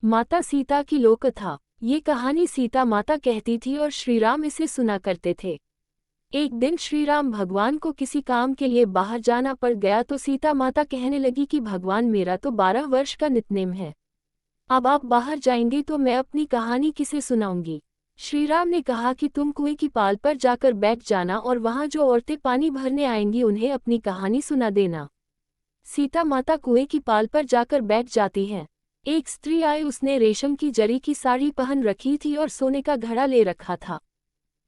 माता सीता की लोककथा। ये कहानी सीता माता कहती थी और श्रीराम इसे सुना करते थे। एक दिन श्रीराम भगवान को किसी काम के लिए बाहर जाना पड़ गया तो सीता माता कहने लगी कि भगवान मेरा तो 12 वर्ष का नितनेम है। अब आप बाहर जाएंगे तो मैं अपनी कहानी किसे सुनाऊंगी। श्रीराम ने कहा कि तुम कुएं की पाल पर जाकर बैठ जाना और वहां जो औरतें पानी भरने आएंगी उन्हें अपनी कहानी सुना देना। सीता माता कुएं की पाल पर जाकर बैठ जाती हैं। एक स्त्री आई, उसने रेशम की जरी की साड़ी पहन रखी थी और सोने का घड़ा ले रखा था।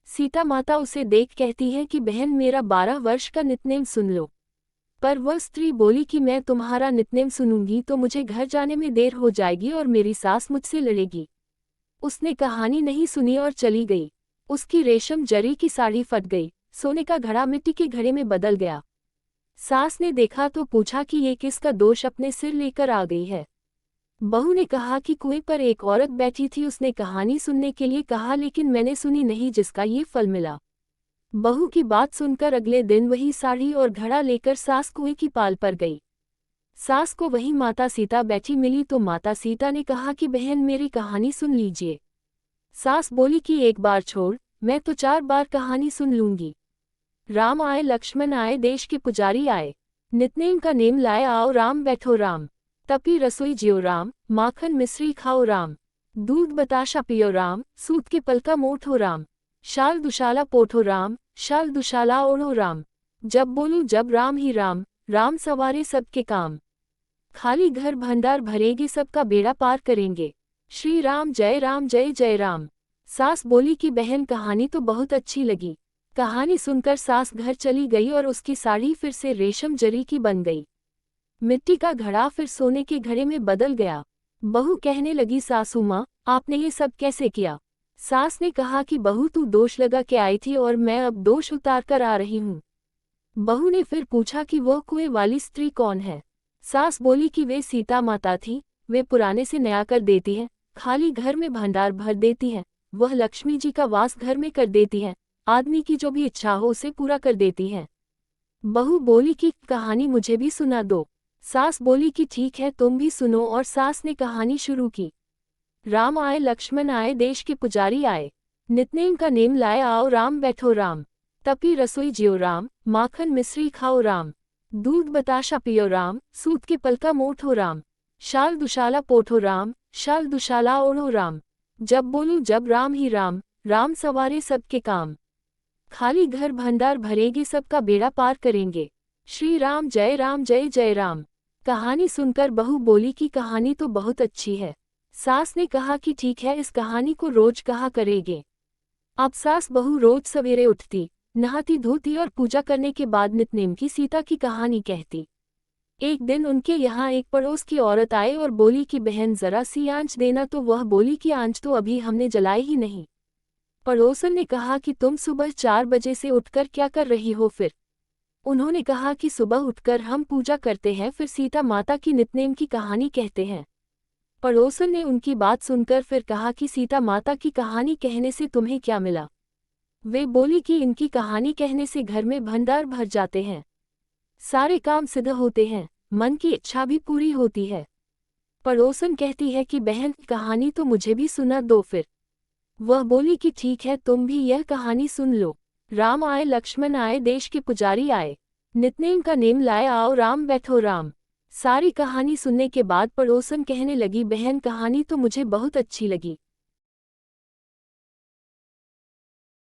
सीता माता उसे देख कहती है कि बहन मेरा 12 वर्ष का नितनेम सुन लो। पर वह स्त्री बोली कि मैं तुम्हारा नितनेम सुनूंगी तो मुझे घर जाने में देर हो जाएगी और मेरी सास मुझसे लड़ेगी। उसने कहानी नहीं सुनी और चली गई। उसकी रेशम जरी की साड़ी फट गई, सोने का घड़ा मिट्टी के घड़े में बदल गया। सास ने देखा तो पूछा कि ये किसका दोष अपने सिर लेकर आ गई है। बहू ने कहा कि कुएं पर एक औरत बैठी थी, उसने कहानी सुनने के लिए कहा लेकिन मैंने सुनी नहीं जिसका ये फल मिला। बहू की बात सुनकर अगले दिन वही साड़ी और घड़ा लेकर सास कुएं की पाल पर गई। सास को वही माता सीता बैठी मिली तो माता सीता ने कहा कि बहन मेरी कहानी सुन लीजिए। सास बोली कि एक बार छोड़, मैं तो 4 बार कहानी सुन लूंगी। राम आए लक्ष्मण आए देश के पुजारी आए, नितनेम का नेम लाए आओ राम बैठो राम। तपी रसोई जियो राम, माखन मिश्री खाओ राम। दूध बताशा पियो राम, सूत के पलका मोठो राम। शाल दुशाला पोठो राम, शाल दुशाला ओढ़ो राम। जब बोलूं जब राम ही राम, राम सवारे सबके काम। खाली घर भंडार भरेंगे सबका बेड़ा पार करेंगे। श्री राम जय जय राम। सास बोली कि बहन कहानी तो बहुत अच्छी लगी। कहानी सुनकर सास घर चली गई और उसकी साड़ी फिर से रेशम जरी की बन गई। मिट्टी का घड़ा फिर सोने के घड़े में बदल गया। बहू कहने लगी सासू माँ आपने ये सब कैसे किया। सास ने कहा कि बहू तू दोष लगा के आई थी और मैं अब दोष उतार कर आ रही हूँ। बहू ने फिर पूछा कि वह कुएं वाली स्त्री कौन है। सास बोली कि वे सीता माता थी, वे पुराने से नया कर देती हैं, खाली घर में भंडार भर देती हैं, वह लक्ष्मी जी का वास घर में कर देती हैं, आदमी की जो भी इच्छा हो उसे पूरा कर देती हैं। बहू बोली कि कहानी मुझे भी सुना दो। सास बोली कि ठीक है तुम भी सुनो और सास ने कहानी शुरू की। राम आए लक्ष्मण आए देश के पुजारी आए, नितनेम का नेम लाए आओ राम बैठो राम। तपी रसोई जियो राम, माखन मिश्री खाओ राम। दूध बताशा पियो राम, सूत के पलका मोठो राम। शाल दुशाला पोठो राम, शाल दुशाला ओढ़ो राम। जब बोलूं जब राम ही राम, राम सवारे सबके काम। खाली घर भंडार भरेंगे सबका बेड़ा पार करेंगे। श्री राम जय जय राम। कहानी सुनकर बहू बोली कि कहानी तो बहुत अच्छी है। सास ने कहा कि ठीक है इस कहानी को रोज कहा करेंगे। अब सास बहू रोज सवेरे उठती, नहाती धोती और पूजा करने के बाद नितनेम की सीता की कहानी कहती। एक दिन उनके यहाँ एक पड़ोस की औरत आई और बोली कि बहन जरा सी आंच देना, तो वह बोली कि आंच तो अभी हमने जलाई ही नहीं। पड़ोसन ने कहा कि तुम सुबह 4 बजे से उठकर क्या कर रही हो फिर। उन्होंने कहा कि सुबह उठकर हम पूजा करते हैं, फिर सीता माता की नितनेम की कहानी कहते हैं। पड़ोसन ने उनकी बात सुनकर फिर कहा कि सीता माता की कहानी कहने से तुम्हें क्या मिला। वे बोली कि इनकी कहानी कहने से घर में भंडार भर जाते हैं, सारे काम सिद्ध होते हैं, मन की इच्छा भी पूरी होती है। पड़ोसन कहती है कि बहन कहानी तो मुझे भी सुना दो फिर। वह बोली कि ठीक है तुम भी यह कहानी सुन लो। राम आए लक्ष्मण आए देश के पुजारी आए, नितनेम का नेम लाए आओ राम बैठो राम। सारी कहानी सुनने के बाद पड़ोसन कहने लगी बहन कहानी तो मुझे बहुत अच्छी लगी।